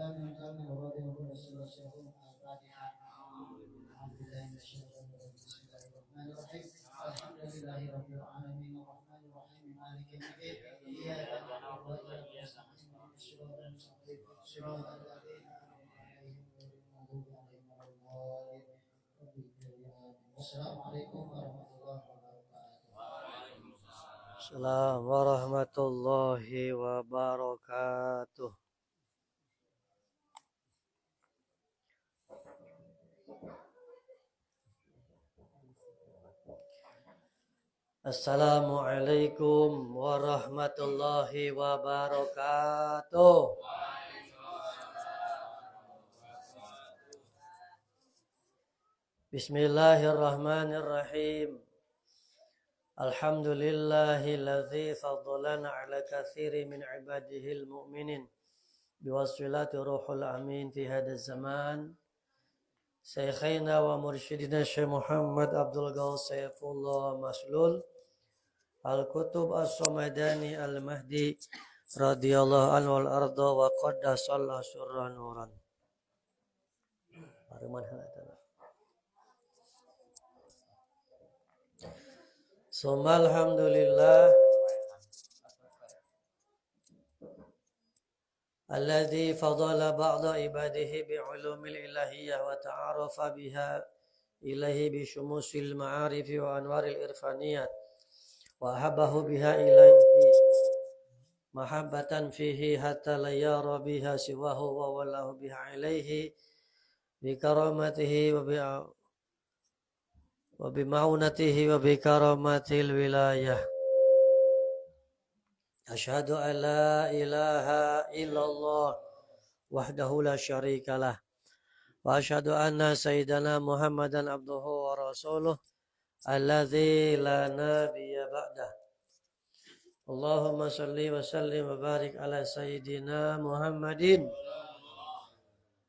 آمين آمين وراضي وكل الصلاة والسلام الفاتحة. أعوذ بالله من الشيطان الرجيم بسم الله الرحمن الرحيم الحمد لله رب العالمين الرحمن الرحيم مالك يوم الدين إياك نعبد وإياك نستعين اهدنا الصراط المستقيم صراط الذين أنعمت عليهم غير المغضوب عليهم ولا الضالين. والسلام عليكم ورحمة الله وبركاته. Assalamualaikum warahmatullahi wabarakatuh. Assalamualaikum warahmatullahi wabarakatuh. Bismillahirrahmanirrahim. Alhamdulillahilladzi faddalana ala katsiri min ibadihil mu'minin biwasilati ruhul amin fi hadzal zaman. Syekhina wa mursyidina Syekh Muhammad Abdul Ghaus Saifullah Maslul Al-Kutub As-Samadani Al-Mahdi radhiyallahu anhu wal arda wa qaddasallahu surran nuran. Summa alhamdulillah alladzi fadala ba'da ibadihi bi'ulumil ilahiyyah wa ta'arafa biha ilaihi bi syumusil ma'arifi wa anwaril irfaniyat wa habahu biha ilaihi mahabbatan fihi hatta la yara biha siwahu wa wallahu biha ilaihi bi karamatihi wa bi ma'unatihi wa bi karamatil wilayah. Asyhadu an la ilaha illallah wahdahu la syarikalah wa asyhadu anna sayyidana Muhammadan abduhu wa rasuluh alladzi la nabiyya ba'dah. Allahumma salli wa sallim wa barik ala sayyidina Muhammadin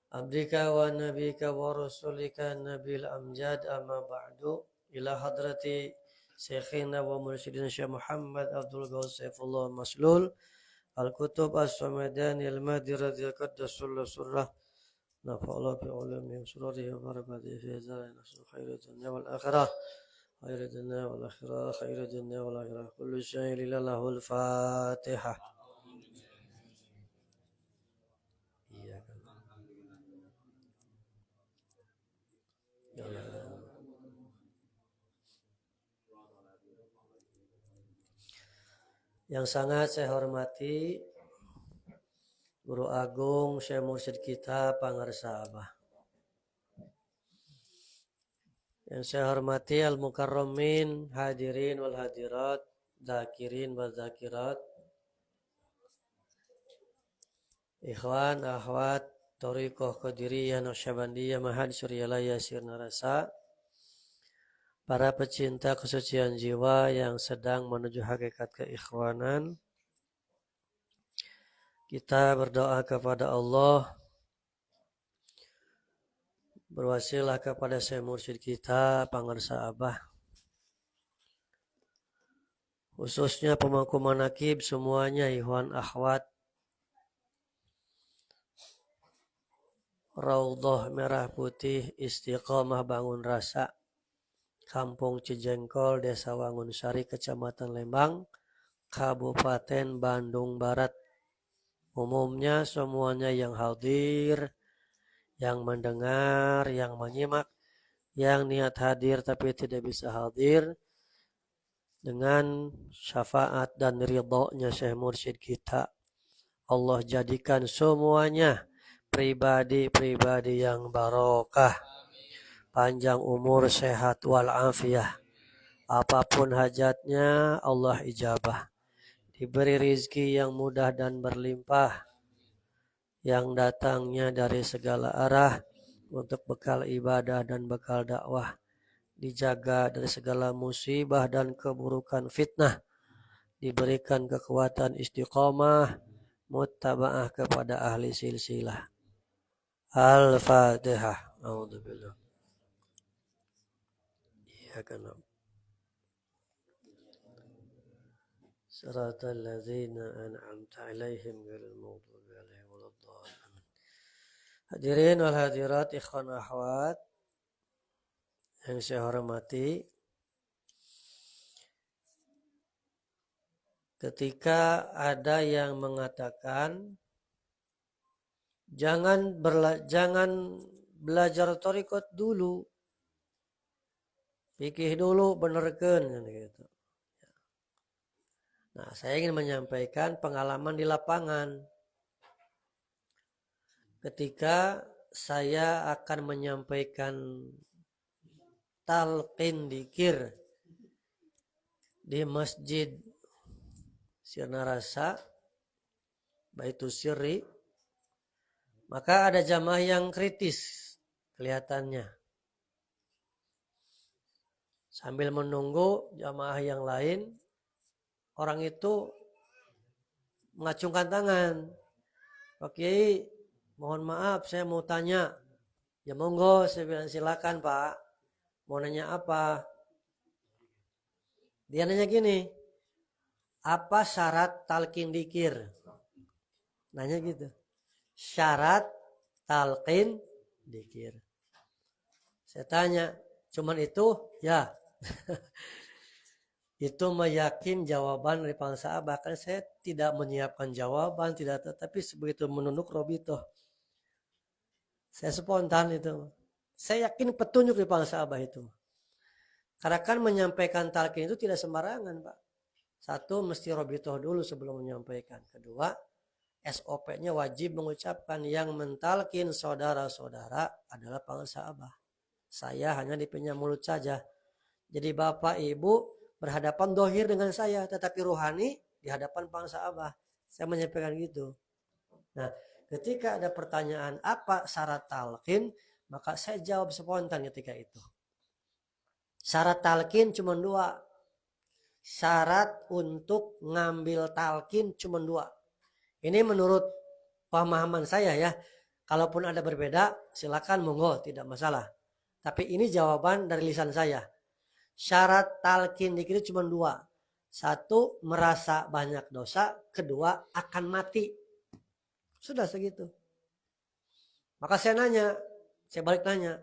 abdika wa nabika wa rasulika nabil amjad amma ba'du ila hadrati syekhina wa mursyidina Syekh Muhammad Abdul Ghaus Saifullah Maslul Al-Kutub As-Samadani Al-Mahdi radhiyallahu qaddasallahu surrah nafa'allahu bi ulumi sururihi wa barakatihi fi zalika khairu dunya wal akhirah khairu dunya wal akhirah khairu dunya wal akhirah kullu syai'in lillahul fatihah. Yang sangat saya hormati Guru Agung Syekh Mursyid kita Pangarsa Abah. Yang saya hormati Al-Mukarramin hadirin wal hadirat, zakirin wal zakirat, ikhwan, akhwat, Thariqah Qadiriyah Naqsyabandiyah Mahad Suryalaya Sirna Rasa, para pecinta kesucian jiwa yang sedang menuju hakikat keikhwanan. Kita berdoa kepada Allah, berwasilah kepada Syekh Mursyid kita Pangarsa Abah, khususnya pemangku manakib semuanya, ikhwan akhwat, Raudhah Merah Putih Istiqomah Bangun Rasa, Kampung Cijengkol, Desa Wangunsari, Kecamatan Lembang, Kabupaten Bandung Barat. Umumnya semuanya yang hadir, yang mendengar, yang menyimak, yang niat hadir tapi tidak bisa hadir, dengan syafaat dan ridhonya Syekh Mursyid kita, Allah jadikan semuanya pribadi-pribadi yang barokah, panjang umur, sehat walafiat. Apapun hajatnya Allah ijabah. Diberi rizki yang mudah dan berlimpah, yang datangnya dari segala arah untuk bekal ibadah dan bekal dakwah. Dijaga dari segala musibah dan keburukan fitnah. Diberikan kekuatan istiqomah, muttaba'ah kepada ahli silsilah. Al-Fatihah. A'udzubillah. Iyyaka na'budu. Shiratal ladzina an'amta 'alaihim ghairil maghdubi 'alaihim waladdallin. Hadirin wal hadirat ikhwan akhwat yang saya hormati, ketika ada yang mengatakan jangan belajar thariqat dulu, fikih dulu benerkeun gitu. Nah, saya ingin menyampaikan pengalaman di lapangan. Ketika saya akan menyampaikan talqin dzikir di Masjid Sirna Rasa, Baitus Sirri, maka ada jamaah yang kritis kelihatannya. Sambil menunggu jamaah yang lain, orang itu mengacungkan tangan. Pak Kiai, mohon maaf saya mau tanya. Ya monggo, saya bilang silakan Pak. Mau nanya apa? Dia nanya gini, apa syarat talqin dzikir? Nanya gitu. Syarat talqin dzikir. Saya tanya, cuman itu? Ya. Itu meyakin jawaban dari para sahabat. Bahkan saya tidak menyiapkan jawaban, tapi begitu menunduk Robito, saya spontan itu. Saya yakin petunjuk dari para sahabat itu. Karena kan menyampaikan talqin itu tidak sembarangan, Pak. Satu, mesti Robito dulu sebelum menyampaikan. Kedua, SOP-nya wajib mengucapkan yang mentalkin saudara-saudara adalah para sahabat. Saya hanya dipinjam mulut saja. Jadi Bapak Ibu berhadapan dohir dengan saya, tetapi ruhani di hadapan para sahabat. Saya menyampaikan gitu. Nah, ketika ada pertanyaan apa syarat talqin, maka saya jawab spontan ketika itu. Syarat talqin cuma 2. Syarat untuk ngambil talqin cuma 2. Ini menurut pemahaman saya ya. Kalaupun ada berbeda, silakan monggo, tidak masalah. Tapi ini jawaban dari lisan saya. Syarat talqin dzikir cuma 2. 1, merasa banyak dosa. 2, akan mati. Sudah segitu. Maka saya balik nanya.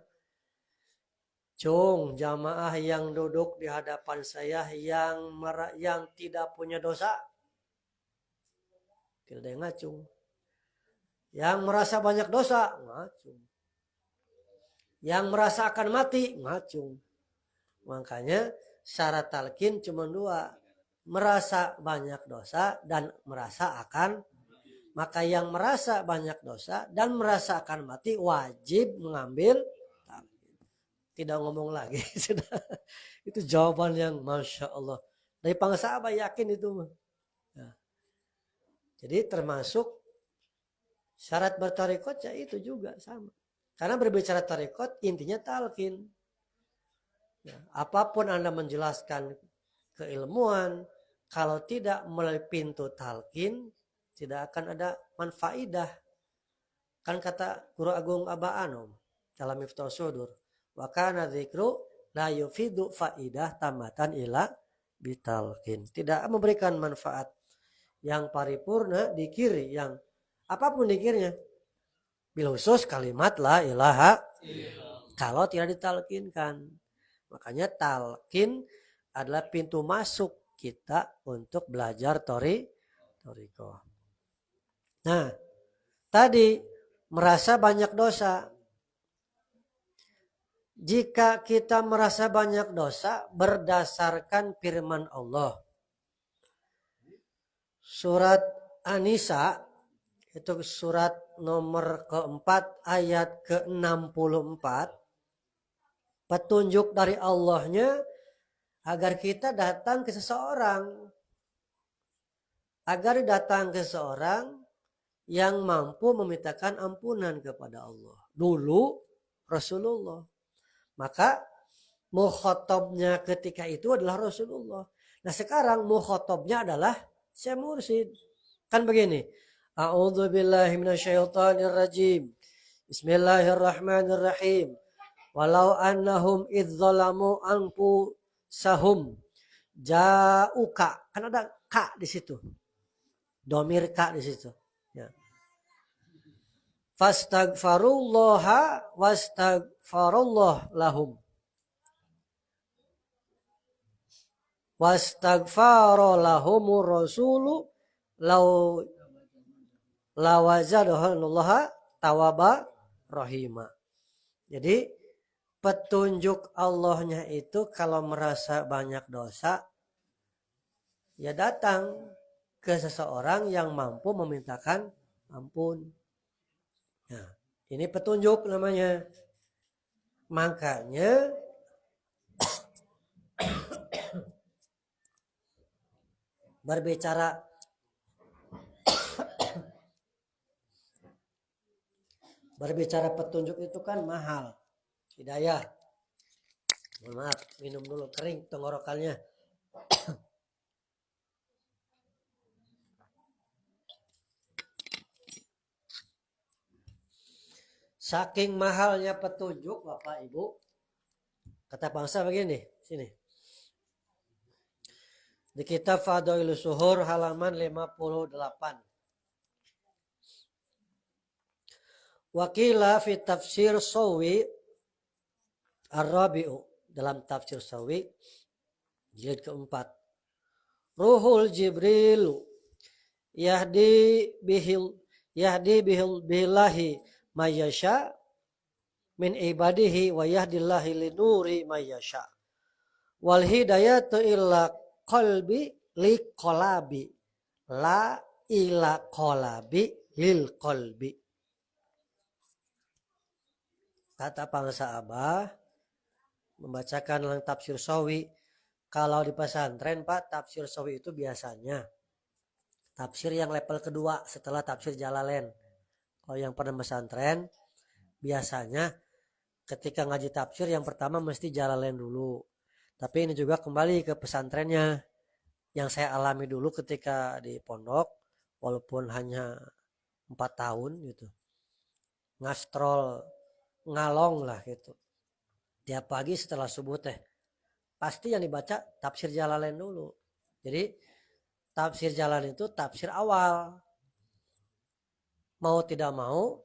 Cung, jamaah yang duduk di hadapan saya yang tidak punya dosa. Tidak ada yang ngacung. Yang merasa banyak dosa, ngacung. Yang merasa akan mati, ngacung. Makanya syarat talqin cuma 2. Merasa banyak dosa dan merasa akan. Maka yang merasa banyak dosa dan merasa akan mati wajib mengambil talqin. Tidak ngomong lagi. Itu jawaban yang Masya Allah. Dari para sahabat yakin itu. Nah, jadi termasuk syarat bertarekat ya itu juga sama. Karena berbicara tarekat intinya talqin. Ya, apapun Anda menjelaskan keilmuan, kalau tidak melalui pintu talqin, tidak akan ada manfaidah. Kan kata Guru Agung Aba Anom dalam Miftah Sudur, wa kana dzikru la yufidu faidah tamatan ila bitalqin. Tidak memberikan manfaat yang paripurna dzikir yang apapun dzikirnya. Bil khusus kalimat la ilaha kalau tidak ditalqinkan. Makanya talqin adalah pintu masuk kita untuk belajar thariqah. Nah, tadi merasa banyak dosa. Jika kita merasa banyak dosa berdasarkan firman Allah. Surat An-Nisa itu surat nomor keempat ayat ke-64. Petunjuk dari Allahnya agar kita datang ke seseorang. Agar datang ke seseorang yang mampu memintakan ampunan kepada Allah. Dulu Rasulullah. Maka mukhatabnya ketika itu adalah Rasulullah. Nah sekarang mukhatabnya adalah Syekh Mursyid. Kan begini. A'udzubillahi minasyaitonirrajim. Bismillahirrahmanirrahim. Walau annahum idzalamu anfusahum ja'uka. Kan ada ka di situ. Domir ka di situ. Ya. Fastaghfarullaha wastaghfarullah lahum. Wastaghfara lahumur rasulu law lawazadahullaha tawaba rahima. Jadi petunjuk Allahnya itu kalau merasa banyak dosa, ya datang ke seseorang yang mampu memintakan ampun. Nah, ini petunjuk namanya. Makanya berbicara petunjuk itu kan mahal. Hidayah. Mohon maaf, minum dulu kering tenggorokannya. Saking mahalnya petunjuk, Bapak Ibu, kata bangsa begini, sini. Di kitab Fadailus Suhur halaman 58. Wakila fi tafsir Sawi Ar-Rabi'u, dalam tafsir Sawi jilid keempat. Ruhul Jibrilu yahdi bihil billahi mayyasha min ibadihi wa yahdillahi linuri mayyasha. Wal hidayatu illa qalbi li qolabi la ila qolabi lil qalbi. Kata bangsa Abah membacakan dalam tafsir Sawi. Kalau di pesantren Pak, tafsir Sawi itu biasanya tafsir yang level kedua setelah tafsir Jalalain. Kalau yang pernah pesantren biasanya ketika ngaji tafsir yang pertama mesti Jalalain dulu. Tapi ini juga kembali ke pesantrennya. Yang saya alami dulu ketika di pondok, walaupun hanya 4 tahun gitu. Ngastrol, ngalong lah gitu. Tiap pagi setelah subuh teh pasti yang dibaca tafsir Jalalain dulu. Jadi tafsir Jalalain itu tafsir awal. Mau tidak mau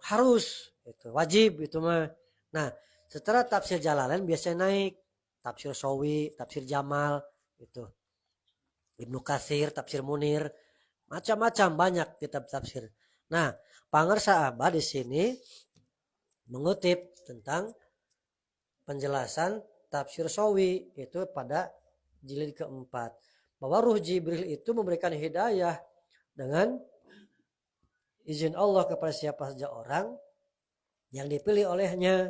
harus itu wajib itu mah. Nah, setelah tafsir Jalalain biasanya naik tafsir Sawi, tafsir Jamal itu. Ibnu Katsir, tafsir Munir, macam-macam banyak kitab tafsir. Nah, pangarsa Abah di sini mengutip tentang penjelasan tafsir Sawi itu pada jilid keempat, bahwa Ruh Jibril itu memberikan hidayah dengan izin Allah kepada siapa saja orang yang dipilih olehnya,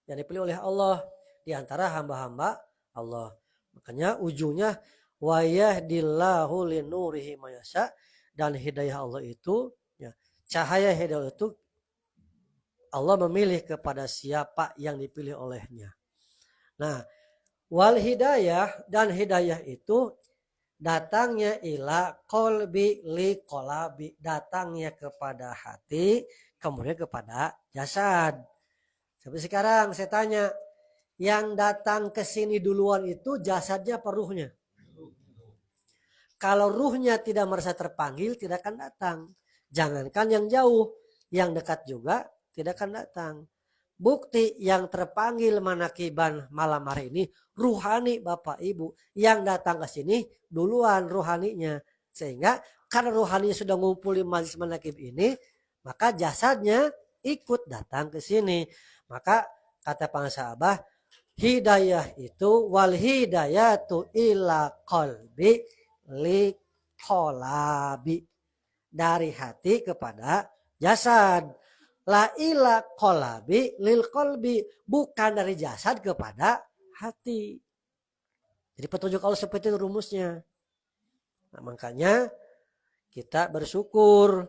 yang dipilih oleh Allah di antara hamba-hamba Allah. Makanya ujungnya wa yahdillahu linurihi mayasya, dan hidayah Allah itu ya, cahaya hidayah itu Allah memilih kepada siapa yang dipilih olehnya. Nah, wal hidayah, dan hidayah itu datangnya ila qalbi li qolabi, datangnya kepada hati, kemudian kepada jasad. Sampai sekarang saya tanya, yang datang ke sini duluan itu jasadnya apa ruhnya? Kalau ruhnya tidak merasa terpanggil, tidak akan datang. Jangankan yang jauh, yang dekat juga tidak akan datang. Bukti yang terpanggil manakiban malam hari ini ruhani Bapak Ibu, yang datang ke sini duluan ruhaninya. Sehingga karena ruhaninya sudah ngumpul di majelis manakib ini, maka jasadnya ikut datang ke sini. Maka kata bangsa Abah, hidayah itu wal hidayatu ila qalbi li qolabi, dari hati kepada jasad. La ila qolabi lil qalbi, bukan dari jasad kepada hati. Jadi petunjuk Allah seperti itu rumusnya. Nah, makanya kita bersyukur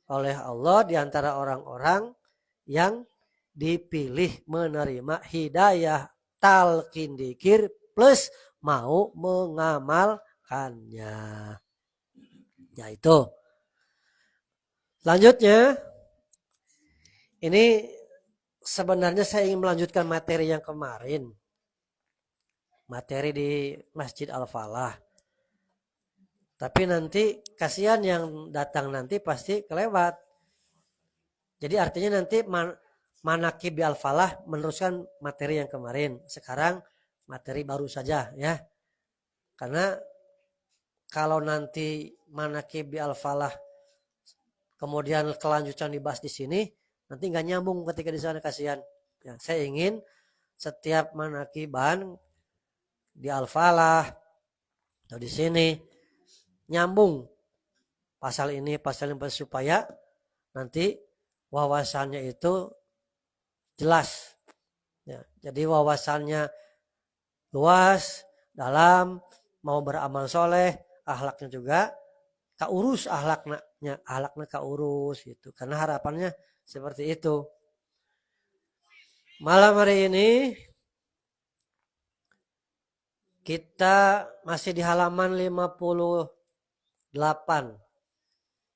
oleh Allah di antara orang-orang yang dipilih menerima hidayah talqin dzikir plus mau mengamalkannya. Yaitu selanjutnya, ini sebenarnya saya ingin melanjutkan materi yang kemarin. Materi di Masjid Al-Falah. Tapi nanti kasihan yang datang nanti pasti kelewat. Jadi artinya nanti manaqib al-falah meneruskan materi yang kemarin. Sekarang materi baru saja ya. Karena kalau nanti manaqib al-falah kemudian kelanjutan dibahas di sini, nanti nggak nyambung ketika di sana, kasihan. Ya, saya ingin setiap manaqiban di al-falah atau di sini nyambung pasal ini supaya nanti wawasannya itu jelas. Ya, jadi wawasannya luas, dalam, mau beramal soleh, akhlaknya juga kaurus, akhlaknya kaurus gitu. Karena harapannya seperti itu. Malam hari ini kita masih di halaman 58.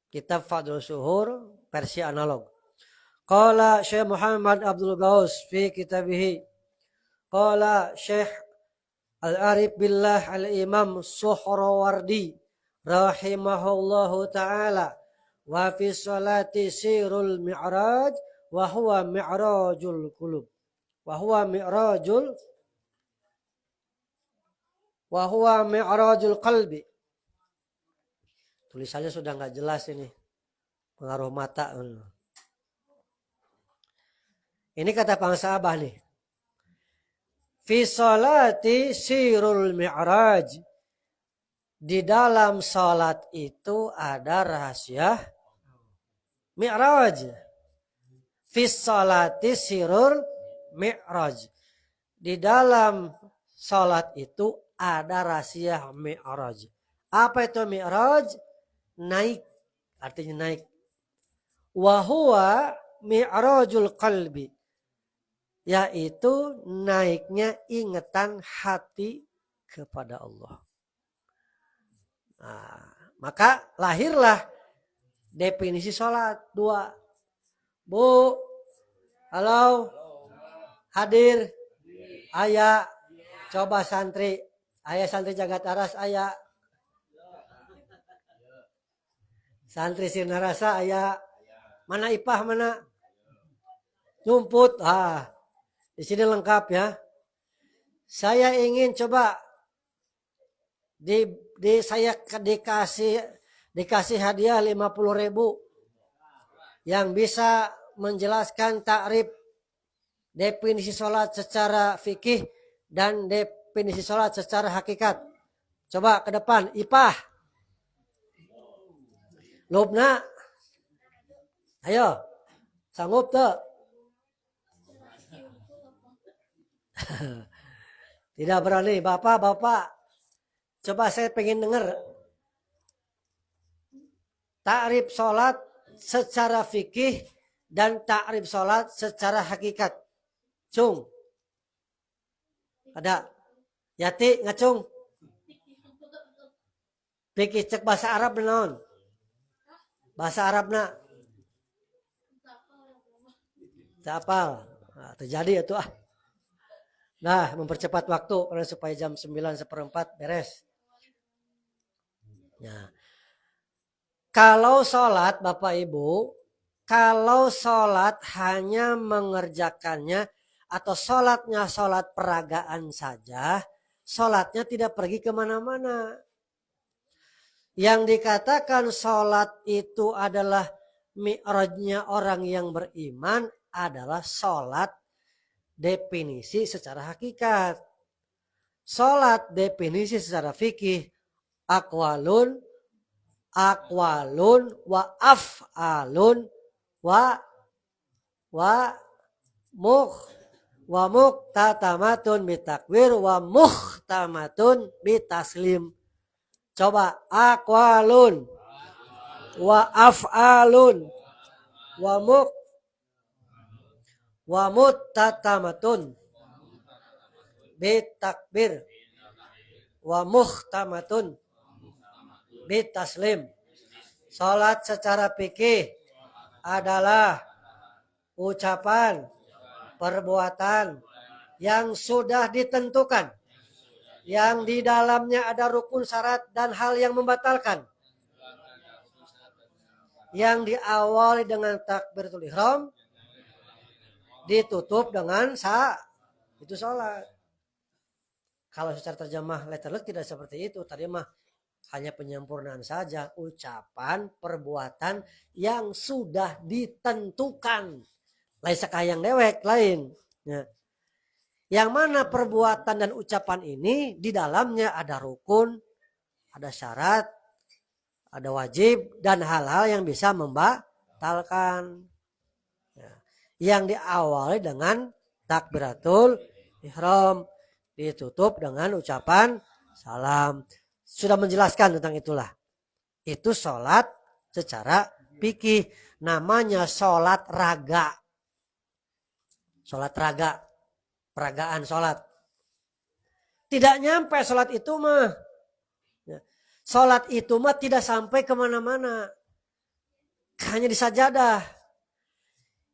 Kitab Fadlul Suhur versi analog. Qala Syekh Muhammad Abdul Ghaus fi kitabihi. Qala Syekh Al-Arif Billah Al-Imam Suhrawardi rahimahullahu ta'ala wa fi salati sirul mi'raj wa huwa mi'rajul qulub wa huwa mi'rajul qalbi. Tulisannya sudah nggak jelas ini, pengaruh mata. Ini kata pangsaabah nih. Fi salati sirul mi'raj. Di dalam salat itu ada rahasia mi'raj. Fi salati sirul mi'raj. Di dalam salat itu ada rahasia mi'raj. Apa itu mi'raj? Naik, artinya naik. Wa huwa mi'rajul qalbi, yaitu naiknya ingatan hati kepada Allah. Nah, maka lahirlah definisi sholat 2. Bu, halo, hadir, ayah, coba santri, ayah santri Jagat Aras, ayah. Santri Sirnarasa, ayah. Mana Ipah, mana? Jumput, di sini lengkap ya. Saya ingin coba saya dikasih hadiah 50.000 yang bisa menjelaskan takrif definisi sholat secara fikih dan definisi sholat secara hakikat. Coba ke depan, Ipah. Lubna. Ayo. Sanggup tuh? Tidak berani. Bapak. Coba saya pengen dengar takrif sholat secara fikih dan takrif sholat secara hakikat. Cung. Ada. Yati ngacung. Fikih cek bahasa Arab benon. Bahasa Arabna. Apal. Nah, terjadi itu Nah, mempercepat waktu karena supaya jam 9:15 beres. Ya. Kalau sholat Bapak Ibu, kalau sholat hanya mengerjakannya atau sholatnya sholat peragaan saja, sholatnya tidak pergi kemana-mana. Yang dikatakan sholat itu adalah mi'rajnya orang yang beriman adalah sholat definisi secara hakikat. Sholat definisi secara fikih aqwalun wa af'alun wa muqtatamatun bitakbir wa muhtamatun bitaslim. Coba aqwalun wa af'alun wa muttatamatun bitakbir wa muhtamatun bitaslim. Salat secara fikih adalah ucapan, perbuatan yang sudah ditentukan, yang di dalamnya ada rukun syarat dan hal yang membatalkan. yang diawali dengan takbiratul ihram ditutup dengan itu sholat. Kalau secara terjemah letterlek tidak seperti itu. Tadi mah hanya penyempurnaan saja, ucapan, perbuatan yang sudah ditentukan. Lain sekayang dewek lain. Ya. Yang mana perbuatan dan ucapan ini di dalamnya ada rukun, ada syarat, ada wajib, dan hal-hal yang bisa membatalkan. Ya. Yang diawali dengan takbiratul ihram, ditutup dengan ucapan salam. Sudah menjelaskan tentang itulah. Itu sholat secara fikih. Namanya sholat raga. Sholat raga. Peragaan sholat. Tidak nyampe sholat itu mah. Sholat itu mah tidak sampai kemana-mana. Hanya di sajadah.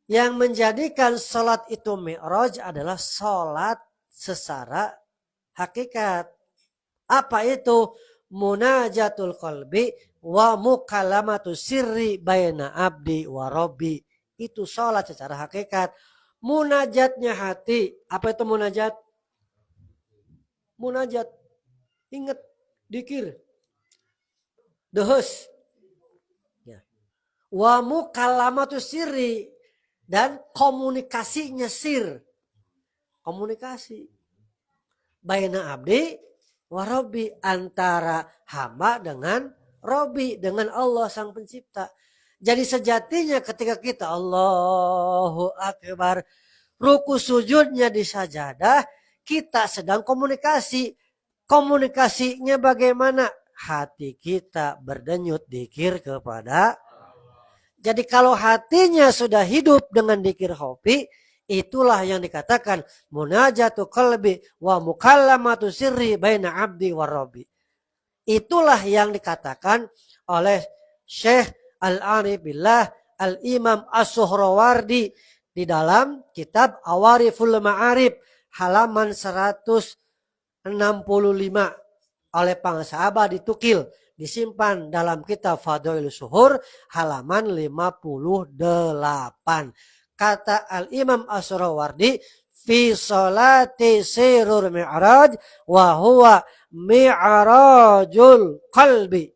Yang menjadikan sholat itu mi'raj adalah sholat secara hakikat. Apa itu? Munajatul qalbi wa mukalamatu sirri baina abdi wa rabbi. Itu sholat secara hakikat. Munajatnya hati. Apa itu munajat? Munajat. Ingat. Dikir. Dehus. Ya. Wa mukalamatu sirri. Dan komunikasinya sir. Komunikasi. Baina abdi wa rabbi, antara hamba dengan Rabbi, dengan Allah sang pencipta. Jadi sejatinya ketika kita Allahu Akbar, ruku sujudnya di sajadah, kita sedang komunikasi. Komunikasinya bagaimana? Hati kita berdenyut dzikir kepada. Jadi kalau hatinya sudah hidup dengan dzikir khofi, itulah yang dikatakan munajatu qalbi wa mukallamatu sirri baina abdi wa rabbi. Itulah yang dikatakan oleh Syekh Al-Arif Billah Al-Imam As-Suhrawardi di dalam kitab Awariful Ma'arif halaman 165 oleh Pangsaaba ditukil, disimpan dalam kitab Fadailus Suhur halaman 58. Kata Al-Imam As-Suhrawardi, fi sholati sirur mi'raj wa huwa mi'rajul qalbi.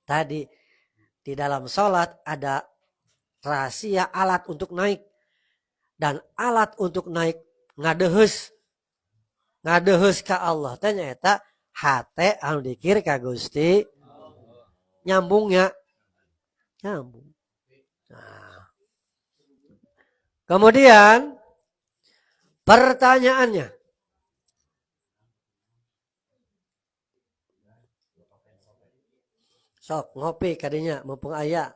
Tadi di dalam sholat ada rahasia alat untuk naik. Dan alat untuk naik ngadeheus. Ngadeheus ka Allah. Ternyata hate anu dikir ka Gusti. Nyambungnya. Nyambung. Nah. Kemudian pertanyaannya. Sok ngopi kadinya mumpung aya.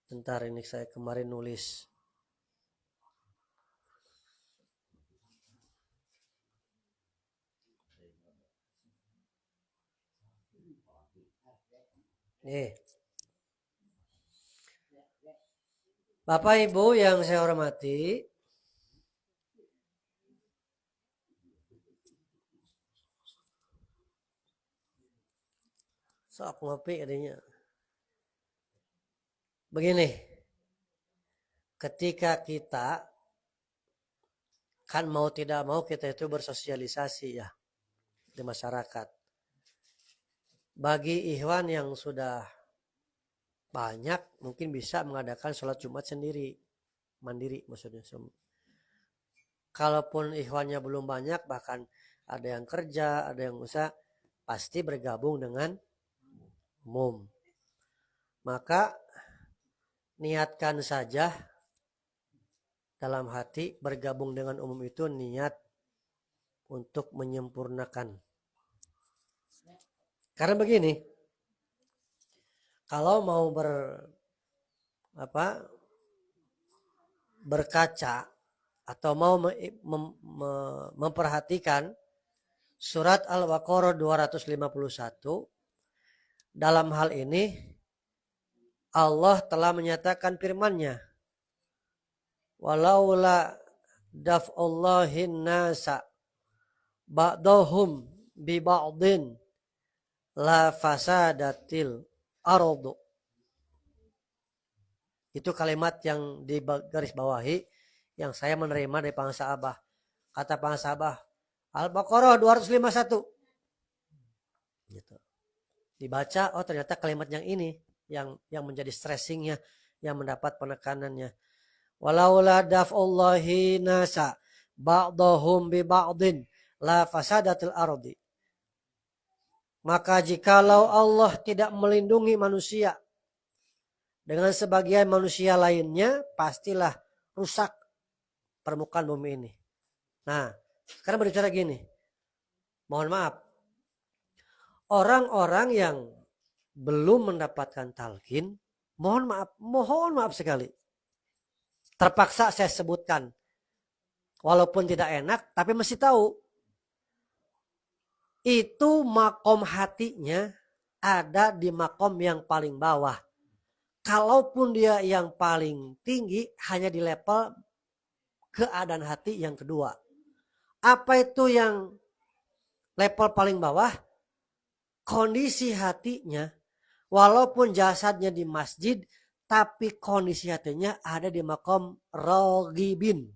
Bentar ini saya kemarin nulis. Nih. Bapak Ibu yang saya hormati, sok ngopi adanya. Begini, ketika kita kan mau tidak mau kita itu bersosialisasi ya di masyarakat. Bagi ikhwan yang sudah banyak mungkin bisa mengadakan sholat Jumat sendiri, mandiri maksudnya. Kalaupun ikhwannya belum banyak, bahkan ada yang kerja, ada yang usaha, pasti bergabung dengan umum. Maka niatkan saja dalam hati bergabung dengan umum itu niat untuk menyempurnakan. Karena begini, kalau mau berkaca atau mau memperhatikan surat Al-Baqarah 251, dalam hal ini Allah telah menyatakan firman-Nya, walaula daf'ullahin nasa ba'dahum bi ba'din la fasadatil ardu. Itu kalimat yang di garis bawahi yang saya menerima dari Pangsa Abah. Kata Pangsa Abah, Al-Baqarah 251. Gitu. Dibaca, oh ternyata kalimat yang ini yang menjadi stressingnya, yang mendapat penekanannya. Walaula daf'ullahi nasa ba'dahum bi ba'din la fasadatil ardi. Maka jikalau Allah tidak melindungi manusia dengan sebagian manusia lainnya, pastilah rusak permukaan bumi ini. Nah, sekarang berbicara gini. Mohon maaf. Orang-orang yang belum mendapatkan talqin, mohon maaf sekali. Terpaksa saya sebutkan. Walaupun tidak enak, tapi mesti tahu. Itu makom hatinya ada di makom yang paling bawah. Kalaupun dia yang paling tinggi, hanya di level keadaan hati yang kedua. Apa itu yang level paling bawah? Kondisi hatinya, walaupun jasadnya di masjid, tapi kondisi hatinya ada di makom rogibin.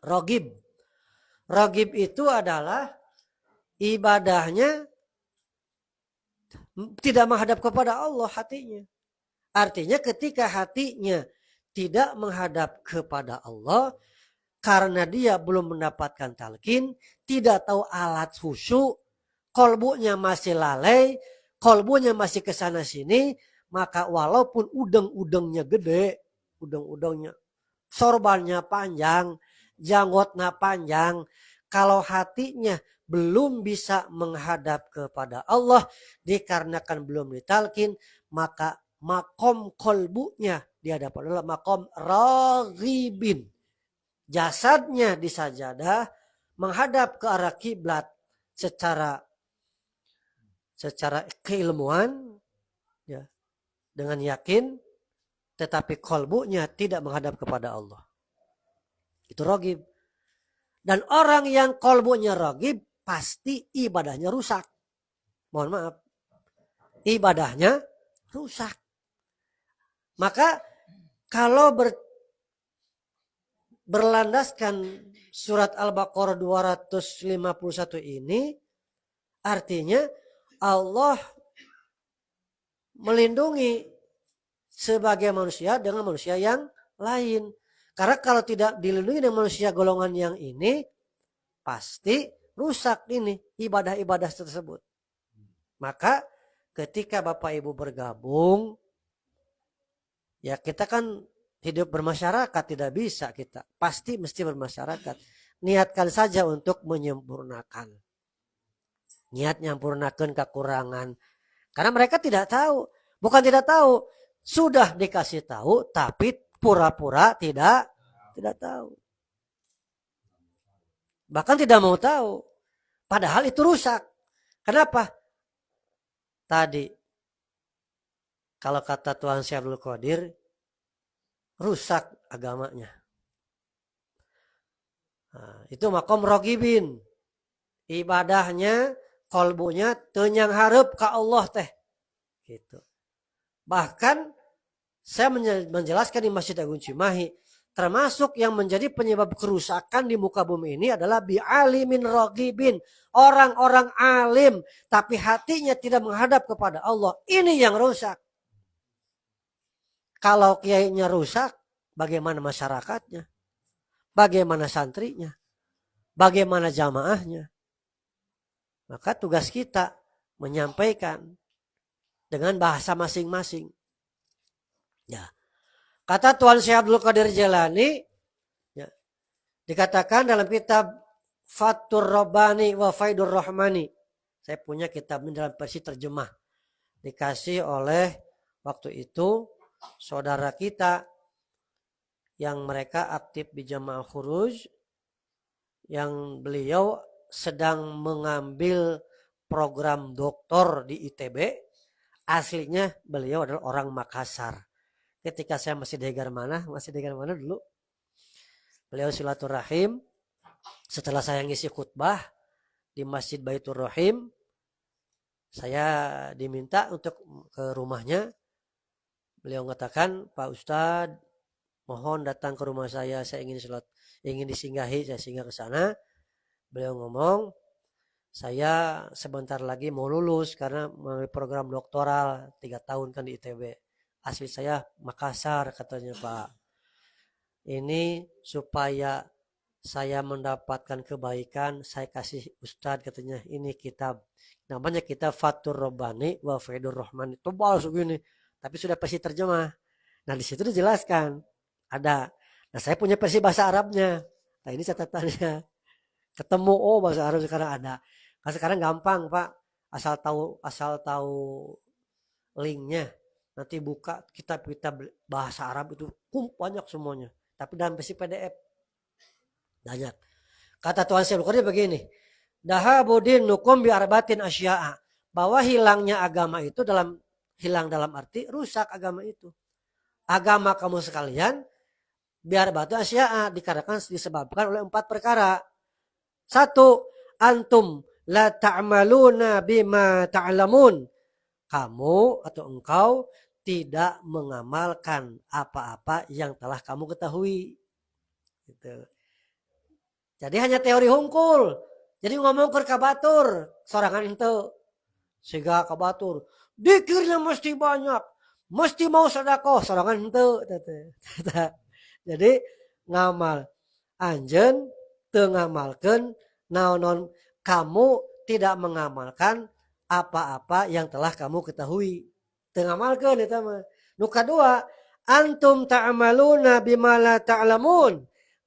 Rogib itu adalah ibadahnya tidak menghadap kepada Allah hatinya. Artinya ketika hatinya tidak menghadap kepada Allah, karena dia belum mendapatkan talqin, tidak tahu alat khusyuk, kolbunya masih lalai, kolbunya masih kesana sini, maka walaupun udeng-udengnya gede, udeng-udengnya, sorbannya panjang, janggotnya panjang, kalau hatinya belum bisa menghadap kepada Allah dikarenakan belum ditalqin, maka makom kolbunya di hadapan Allah makom raghibin. Jasadnya di sajadah menghadap ke arah kiblat secara keilmuan ya, dengan yakin, tetapi kolbunya tidak menghadap kepada Allah. Itu ragib. Dan orang yang kolbunya ragib pasti ibadahnya rusak. Mohon maaf. Ibadahnya rusak. Maka kalau berlandaskan surat Al-Baqarah 251 ini, artinya Allah melindungi sebagai manusia dengan manusia yang lain. Karena kalau tidak dilindungi dengan manusia golongan yang ini, pasti rusak ini ibadah-ibadah tersebut. Maka ketika Bapak Ibu bergabung, ya kita kan hidup bermasyarakat, tidak bisa kita. Pasti mesti bermasyarakat. Niatkan saja untuk menyempurnakan. Niat menyempurnakan kekurangan. Karena mereka tidak tahu. Bukan tidak tahu. Sudah dikasih tahu, tapi pura-pura tidak tahu. Bahkan tidak mau tahu. Padahal itu rusak. Kenapa? Tadi, kalau kata Tuan Syekh Abdul Qadir, rusak agamanya. Nah, itu makom rogibin. Ibadahnya, kolbunya, tenyang harap ke Allah teh. Gitu. Bahkan, saya menjelaskan di Masjid Agung Cimahi, termasuk yang menjadi penyebab kerusakan di muka bumi ini adalah bi'alimin rogibin. Orang-orang alim, tapi hatinya tidak menghadap kepada Allah. Ini yang rusak. Kalau kiainya rusak, bagaimana masyarakatnya? Bagaimana santrinya? Bagaimana jamaahnya? Maka tugas kita menyampaikan dengan bahasa masing-masing. Ya. Kata Tuan Syekh Abdul Qadir Jailani, ya, dikatakan dalam kitab Fathur Rabbani wa Faidur Rahmani. Saya punya kitab ini dalam versi terjemah. Dikasih oleh waktu itu saudara kita yang mereka aktif di Jamaah Khuruj, yang beliau sedang mengambil program doktor di ITB. Aslinya beliau adalah orang Makassar. Ketika saya masih di Garmana dulu, beliau silaturahim. Setelah saya ngisi khutbah di Masjid Baitur Rahim, Saya diminta untuk ke rumahnya. Beliau mengatakan, Pak Ustadz, mohon datang ke rumah saya ingin sholat, ingin disinggahi, saya singgah ke sana. Beliau ngomong, saya sebentar lagi mau lulus karena melalui program doktoral 3 tahun kan di ITB. Asli saya Makassar katanya Pak. Ini supaya saya mendapatkan kebaikan, saya kasih Ustadz katanya, ini kitab. Namanya kitab Fathur Rabbani wa Faidur Rahman. Tebal segini, tapi sudah versi terjemah. Nah di situ dijelaskan ada. Nah saya punya versi bahasa Arabnya. Nah ini catatannya. Ketemu bahasa Arab sekarang ada. Nah, sekarang gampang Pak. Asal tahu linknya. Nanti buka kitab-kitab bahasa Arab itu banyak semuanya. Tapi dalam versi PDF. Banyak. Kata Tuhan Syekh begini. Dahabudin nukum bi arbatin asya'a. Bahwa hilangnya agama itu hilang dalam arti rusak agama itu. Agama kamu sekalian biar batu asya'a dikarenakan disebabkan oleh 4 perkara. 1. Antum la ta'maluna bima ta'lamun. Kamu atau engkau tidak mengamalkan apa-apa yang telah kamu ketahui. Gitu. Jadi hanya teori hungkul. Jadi ngomong ke kabatur sorangan itu. Sehingga kabatur dikirnya mesti banyak. Mesti mau sedekah sorangan itu. Jadi ngamal. Anjen teu ngamalkeun naon kamu tidak mengamalkan apa-apa yang telah kamu ketahui. Teu ngamalkeun eta mah. Nu kadua, antum ta'maluna bima la ta'lamun.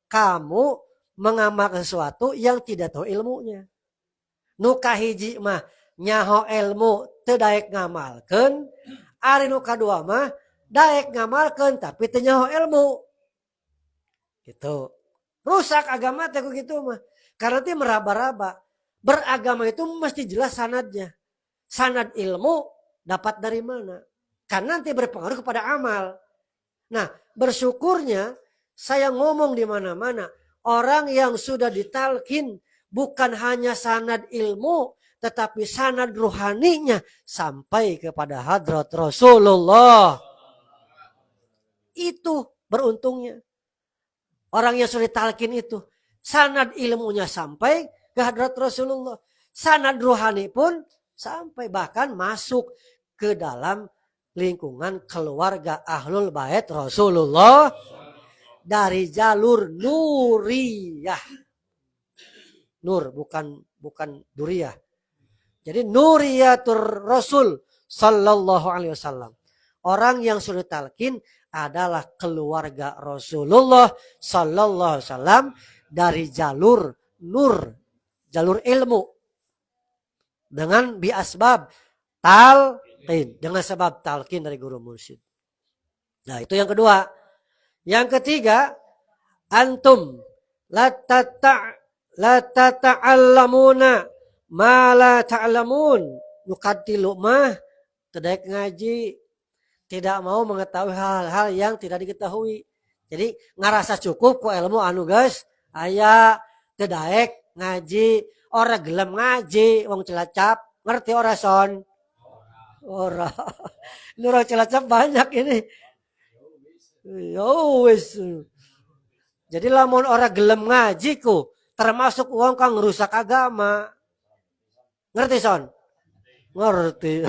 Kamu mengamalkan sesuatu yang tidak tahu ilmunya. Nu kahiji mah nyaho ilmu teu daek ngamalkeun. Ari nu kadua mah daek ngamalkeun tapi teu nyaho ilmu. Gitu. Rusak agama teh gitu mah. Karena dia meraba-raba. Beragama itu mesti jelas sanadnya. Sanad ilmu dapat dari mana? Karena nanti berpengaruh kepada amal. Nah, bersyukurnya saya ngomong di mana-mana. Orang yang sudah ditalkin bukan hanya sanad ilmu, tetapi sanad ruhaninya sampai kepada hadrat Rasulullah. Itu beruntungnya. Orang yang sudah ditalkin itu. Sanad ilmunya sampai ke hadrat Rasulullah. Sanad ruhani pun sampai bahkan masuk ke dalam lingkungan keluarga Ahlul Bait Rasulullah. Dari jalur nuriyah. Nur bukan duriyah. Jadi nuriyatur Rasul sallallahu alaihi wasallam. Orang yang sudah talqin adalah keluarga Rasulullah sallallahu alaihi wasallam dari jalur nur, jalur ilmu. Dengan biasbab talqin, dengan sebab talqin dari guru mursyid. Nah, itu yang kedua. Yang ketiga, antum la tata'allamuna ma la ta'lamun. Nukatilu mah tidak ngaji, tidak mau mengetahui hal-hal yang tidak diketahui. Jadi ngarasa cukup ku ilmu anu guys, aya tidak ngaji, ora gelem ngaji, wong Cilacap, ngerti ora son? Ora. Nur Cilacap banyak ini. Yo wis. Jadi lamun orang gelem ngaji ku termasuk uang kang rusak agama. Ngerti son? Ngerti.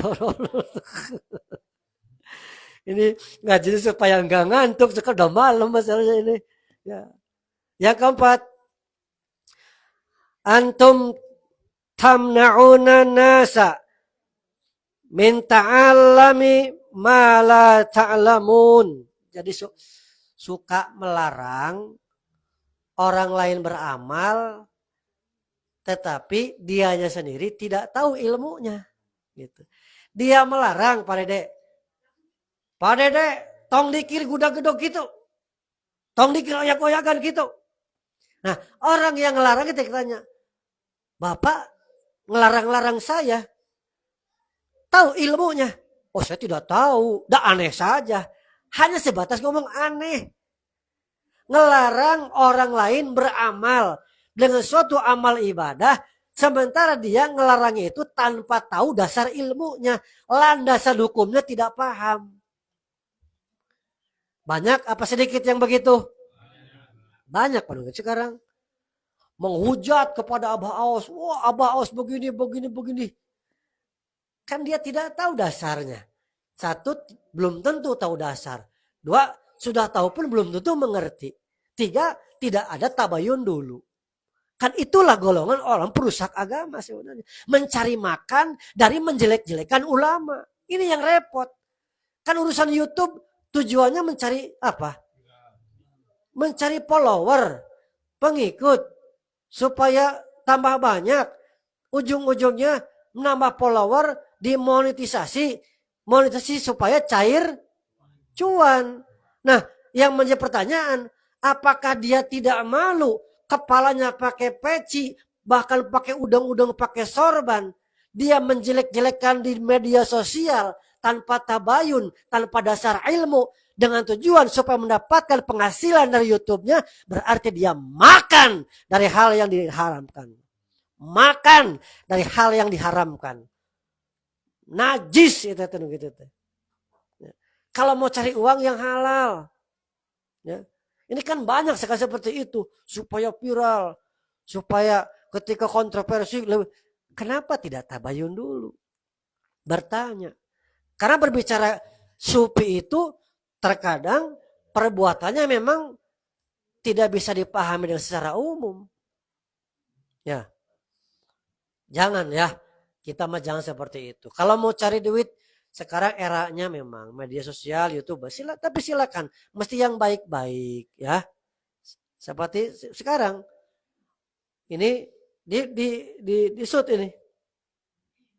Ini ngaji supaya enggak ngantuk sekedar malam masalahnya ini. Ya. Yang keempat, antum tamna'una nasa min ta'allami ma la ta'lamun. Jadi suka melarang orang lain beramal, tetapi dianya sendiri tidak tahu ilmunya. Gitu. Dia melarang Pak Dede, tong dikir gudak-gedok gitu. Tong dikir oyak-oyakan gitu. Nah, orang yang ngelarang itu tanya, Bapak ngelarang-larang saya, tahu ilmunya? Oh, saya tidak tahu, dah aneh saja. Hanya sebatas ngomong aneh. Ngelarang orang lain beramal dengan suatu amal ibadah Sementara dia ngelarangnya itu tanpa tahu dasar ilmunya. Landasan hukumnya tidak paham. Banyak apa sedikit yang begitu? Banyak pendengar sekarang. Menghujat kepada Abah Aos. Wah, Abah Aos begini, begini, begini. Kan dia tidak tahu dasarnya. Satu, belum tentu tahu dasar. Dua, sudah tahu pun belum tentu mengerti. Tiga, tidak ada tabayun dulu. Kan itulah golongan orang perusak agama sebenarnya. Mencari makan dari menjelek-jelekan ulama. Ini yang repot. Kan urusan YouTube tujuannya mencari apa? Mencari follower, pengikut. Supaya tambah banyak. Ujung-ujungnya menambah follower, dimonetisasi. Monetisasi supaya cair cuan. Nah, yang menjadi pertanyaan, apakah dia tidak malu? Kepalanya pakai peci, bahkan pakai udang-udang, pakai sorban. Dia menjelek-jelekkan di media sosial tanpa tabayun, tanpa dasar ilmu, dengan tujuan supaya mendapatkan penghasilan dari YouTube-nya, berarti dia makan dari hal yang diharamkan. Makan dari hal yang diharamkan. Najis itu gitu. Kalau mau cari uang yang halal, ya. Ini kan banyak sekali seperti itu. Supaya viral. Supaya ketika kontroversi. Kenapa tidak tabayun dulu? Bertanya. Karena berbicara sufi itu. Terkadang perbuatannya memang. Tidak bisa dipahami dengan secara umum. Ya. Jangan ya. Kita mah jangan seperti itu. Kalau mau cari duit. Sekarang eranya memang media sosial, YouTube, tapi silakan, mesti yang baik-baik ya. Seperti sekarang ini di shoot ini,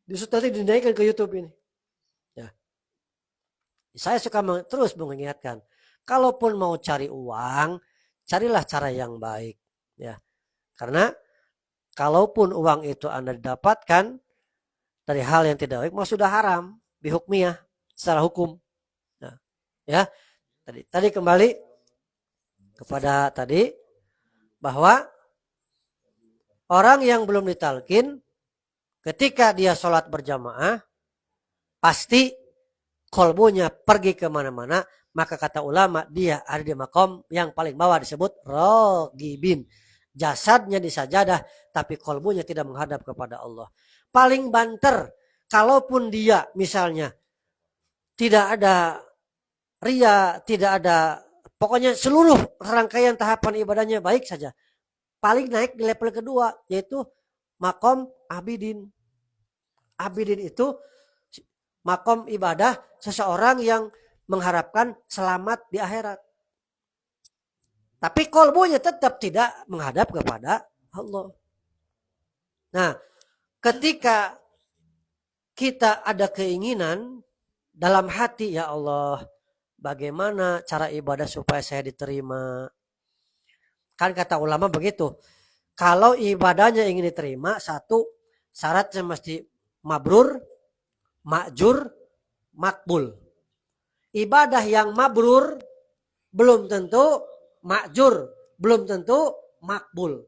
di shoot nanti dinaikkan ke YouTube ini. Ya, saya suka terus mengingatkan, kalaupun mau cari uang, carilah cara yang baik, ya. Karena kalaupun uang itu Anda dapatkan dari hal yang tidak baik, mah sudah haram. Bihukmiyah secara hukum. Nah, ya. Tadi kembali kepada tadi bahwa orang yang belum ditalkin ketika dia sholat berjamaah pasti kolbunya pergi kemana-mana, maka kata ulama dia ada di makom yang paling bawah disebut rogibin. Jasadnya di sajadah tapi kolbunya tidak menghadap kepada Allah. Paling banter. Kalaupun dia misalnya tidak ada ria, tidak ada, pokoknya seluruh rangkaian tahapan ibadahnya baik saja. Paling naik di level kedua yaitu makom abidin. Abidin itu makom ibadah seseorang yang mengharapkan selamat di akhirat. Tapi kolbunya tetap tidak menghadap kepada Allah. Nah, ketika kita ada keinginan dalam hati, ya Allah, bagaimana cara ibadah supaya saya diterima? Kan kata ulama begitu. Kalau ibadahnya ingin diterima, satu, syaratnya mesti mabrur, makjur, makbul. Ibadah yang mabrur belum tentu makjur, belum tentu makbul.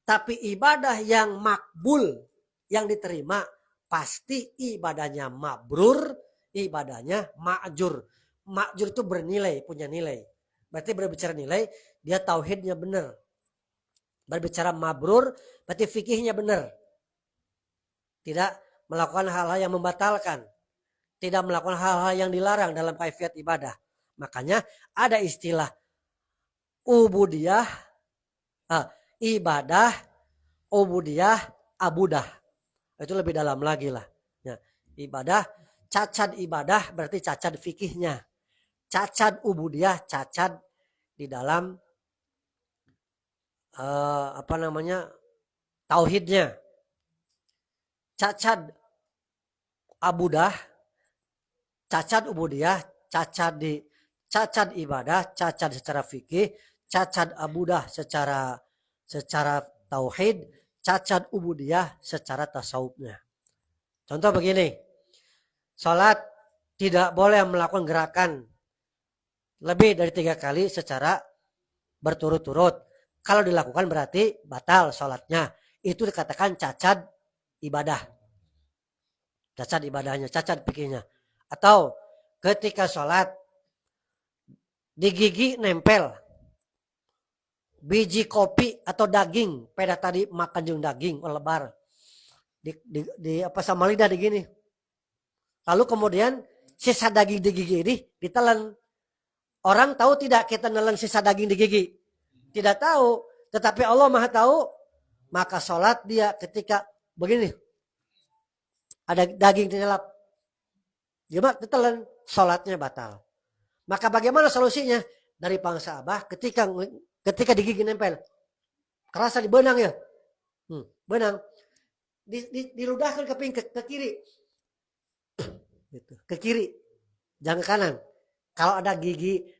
Tapi ibadah yang makbul, yang diterima, pasti ibadahnya mabrur, ibadahnya ma'jur. Ma'jur itu bernilai, punya nilai. Berarti berbicara nilai, dia tauhidnya benar. Berbicara mabrur, berarti fikihnya benar. Tidak melakukan hal-hal yang membatalkan. Tidak melakukan hal-hal yang dilarang dalam kaifiat ibadah. Makanya ada istilah ubudiyah, ibadah, ubudiyah, abudah. Itu lebih dalam lagi lah. Ya, ibadah, cacat ibadah berarti cacat fikihnya. Cacat ubudiyah, cacat di dalam tauhidnya. Cacat abudah, cacat ubudiyah, cacat ibadah, cacat secara fikih, cacat abudah secara tauhid, cacat ubudiyah secara tasawufnya. Contoh begini, sholat tidak boleh melakukan gerakan lebih dari 3 kali secara berturut-turut. Kalau dilakukan berarti batal sholatnya. itu dikatakan cacat ibadah. Cacat ibadahnya, cacat pikirnya. Atau ketika sholat di gigi nempel biji kopi atau daging, peda tadi makan jeung daging lebar di apa sama lidah di gini. Lalu kemudian sisa daging di gigi ini ditelan. Orang tahu tidak kita nelan sisa daging di gigi? Tidak tahu, tetapi Allah Maha tahu. Maka sholat dia ketika begini ada daging dilelap, dia ditelan, sholatnya batal. Maka bagaimana solusinya? Dari bangsa Abah ketika di gigi nempel, kerasa di benang ya, benang, diludahkan ke kiri, gitu. Ke kiri, jangan ke kanan. Kalau ada di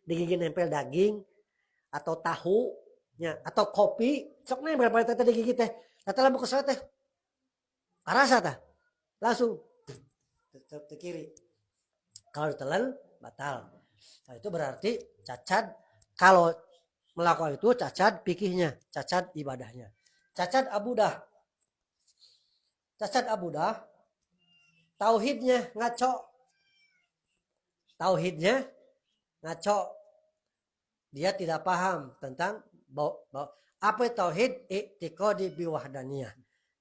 gigi nempel daging atau tahu, ya, atau kopi, sok nempel pada di gigi teh, tata lampu kesel teh, kerasa tah, langsung ke kiri. Kalau ditelan batal. Nah, itu berarti cacat. Kalau melakukan itu cacat fikihnya, cacat ibadahnya. Cacat abudah. Cacat abudah, tauhidnya ngaco. Tauhidnya ngaco. Dia tidak paham tentang apa tauhid i'tiqadi biwahdaniyah.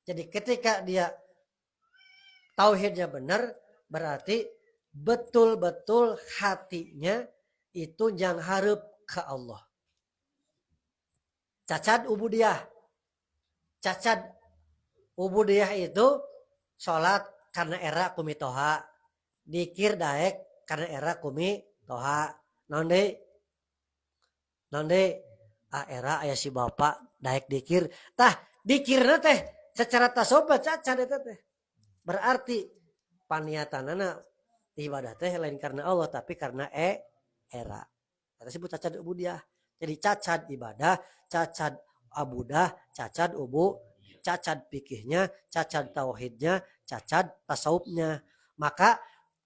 Jadi ketika dia tauhidnya benar, berarti betul-betul hatinya itu yang harap ke Allah. Cacat ubudiyah. Cacat ubudiyah itu sholat karena era kumi toha. Dikir daek karena era kumi toha. Nonde era ayah si bapak daek dikir. Tah dikirna teh secara tasawuf cacat itu teh. Berarti paniatanana ibadah teh lain karena Allah tapi karena era. Kita sebut cacat ubudiyah. Jadi cacat ibadah, cacat abudah, cacat cacat fikihnya, cacat tauhidnya, cacat tasawufnya. Maka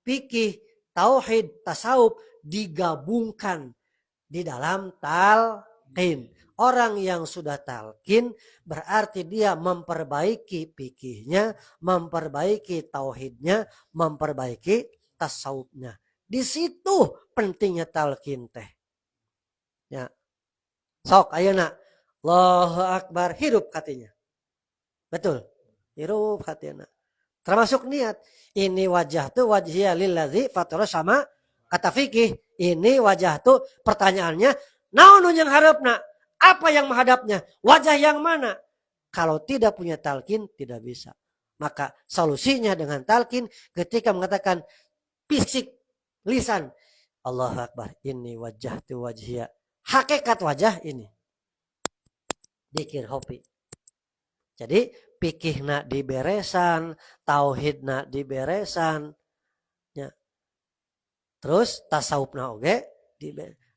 fikih, tauhid, tasawuf digabungkan di dalam talqin. Orang yang sudah talqin berarti dia memperbaiki fikihnya, memperbaiki tauhidnya, memperbaiki tasawufnya. Di situ pentingnya talqin teh. Ya. Sok ayeuna Allahu Akbar hidup hatinya. Betul. Hidup hatinya. Termasuk niat. Ini wajah tuh wajhiya lillazi fatara sama kata fikih. Ini wajah tuh pertanyaannya naon yang harapna? Apa yang menghadapnya? Wajah yang mana? Kalau tidak punya talqin tidak bisa. Maka solusinya dengan talqin ketika mengatakan fisik lisan Allahu Akbar ini wajah tu wajhiya. Hakikat wajah ini dikir hopi. Jadi pikihna diberesan, tauhidna diberesan, ya. Terus tasawufna oge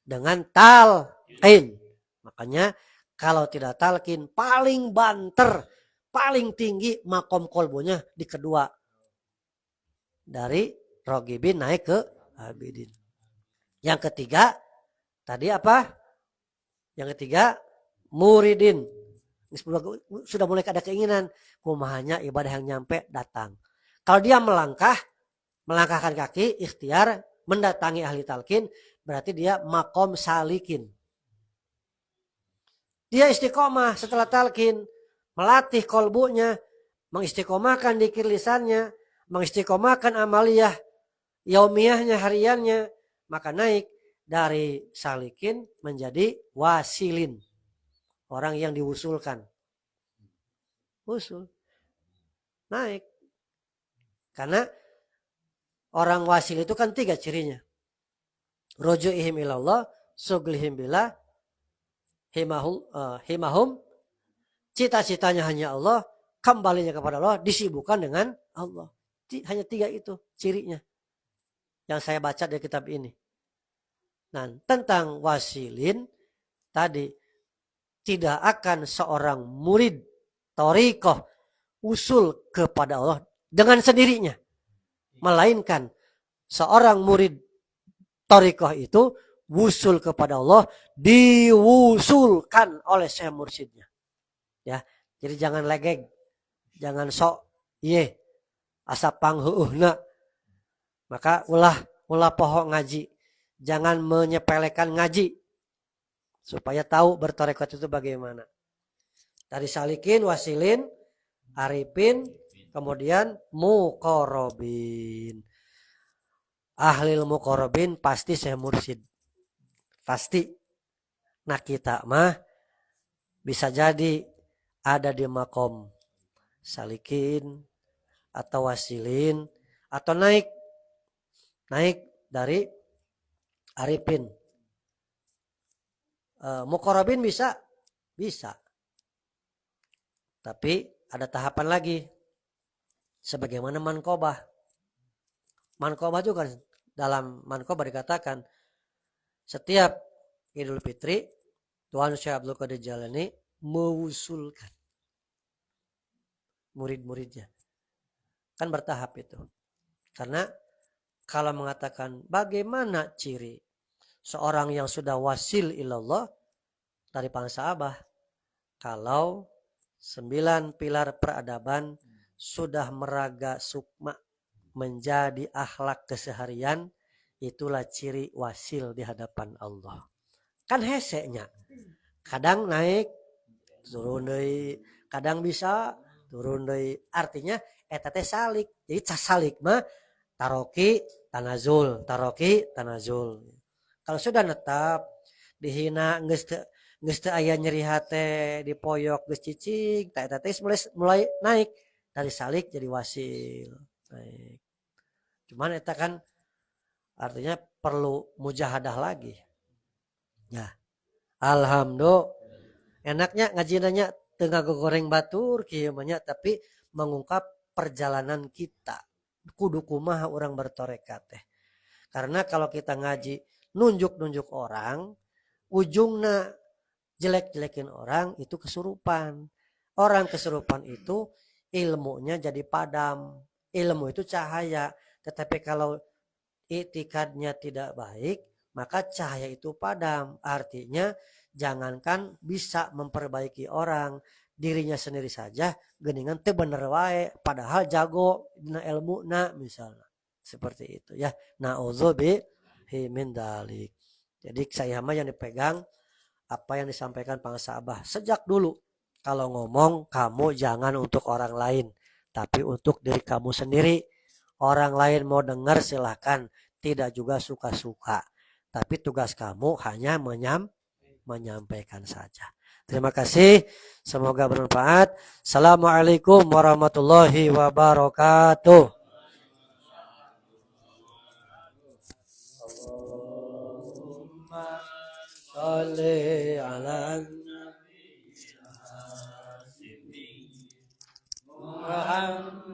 dengan talqin. Makanya kalau tidak talqin paling banter, paling tinggi makom kolbunya di kedua. Dari rogibin naik ke abidin. Yang ketiga tadi apa? Yang ketiga muridin. Sudah mulai ada keinginan kumahanya ibadah yang nyampe datang. Kalau dia melangkahkan kaki, ikhtiar mendatangi ahli talqin, berarti dia makom salikin. Dia istiqomah setelah talqin, melatih kolbunya, mengistiqomahkan dikir lisannya, mengistiqomahkan amaliyah yaumiyahnya hariannya, maka naik dari salikin menjadi wasilin. Orang yang diusulkan. Usul. Naik. Karena orang wasil itu kan 3 cirinya. Ruju'ihim ilallah, suglihim billah, himahum, cita-citanya hanya Allah, kembalinya kepada Allah, disibukkan dengan Allah. Hanya 3 itu cirinya. Yang saya baca dari kitab ini. Nah, tentang wasilin tadi tidak akan seorang murid thariqah usul kepada Allah dengan sendirinya. Melainkan seorang murid thariqah itu wusul kepada Allah diwusulkan oleh syekh mursyidnya. Ya, Jadi jangan legeg, jangan sok iye asa pangheueuna. Maka ulah poho ngaji. Jangan menyepelekan ngaji. Supaya tahu bertarekat itu bagaimana. Dari salikin, wasilin, arifin, kemudian muqarrabin. Ahlil muqarrabin pasti Syekh Mursyid. Pasti. Nah kita mah bisa jadi ada di makom salikin atau wasilin atau naik dari arifin. Muqarrabin bisa. Tapi ada tahapan lagi. Sebagaimana manqobah. Manqobah juga dalam manqobah dikatakan setiap Idul Fitri Tuan Syekh Abdul Qadir Jalani mewusulkan murid-muridnya. Kan bertahap itu. Karena kalau mengatakan bagaimana ciri seorang yang sudah wasil ilallah dari para sahabat, kalau 9 pilar peradaban sudah meraga sukma menjadi akhlak keseharian, itulah ciri wasil di hadapan Allah. Kan heseknya. Kadang naik, turun deui, kadang bisa turun deui. Artinya eta teh salik. Jadi salik mah taroki tanazul. Kalau sudah netap dihina geus teu aya nyeri hate, dipoyok geus cicing, eta teh mulai naik dari salik jadi wasil. Naik. Cuman eta kan artinya perlu mujahadah lagi. Ya. Alhamdulillah. Enaknya ngajinanya tengah goreng batur kieu mah tapi mengungkap perjalanan kita. Kudu kumaha orang bertorekat teh. Karena kalau kita ngaji nunjuk-nunjuk orang, ujungna jelek-jelekin orang itu kesurupan. Orang kesurupan itu ilmunya jadi padam. Ilmu itu cahaya. Tetapi kalau itikadnya tidak baik, maka cahaya itu padam. Artinya jangankan bisa memperbaiki orang, dirinya sendiri saja geningan teu bener wae padahal jago dina ilmuna misalnya. Seperti itu ya. Na'udzubillahi min dzalik. Jadi saya mah yang dipegang apa yang disampaikan Pak Sabah sejak dulu. Kalau ngomong kamu jangan untuk orang lain, tapi untuk diri kamu sendiri. Orang lain mau dengar silahkan, tidak juga suka-suka. Tapi tugas kamu hanya menyampaikan saja. Terima kasih, semoga bermanfaat. Assalamualaikum warahmatullahi wabarakatuh. Allahumma sholli ala Muhammad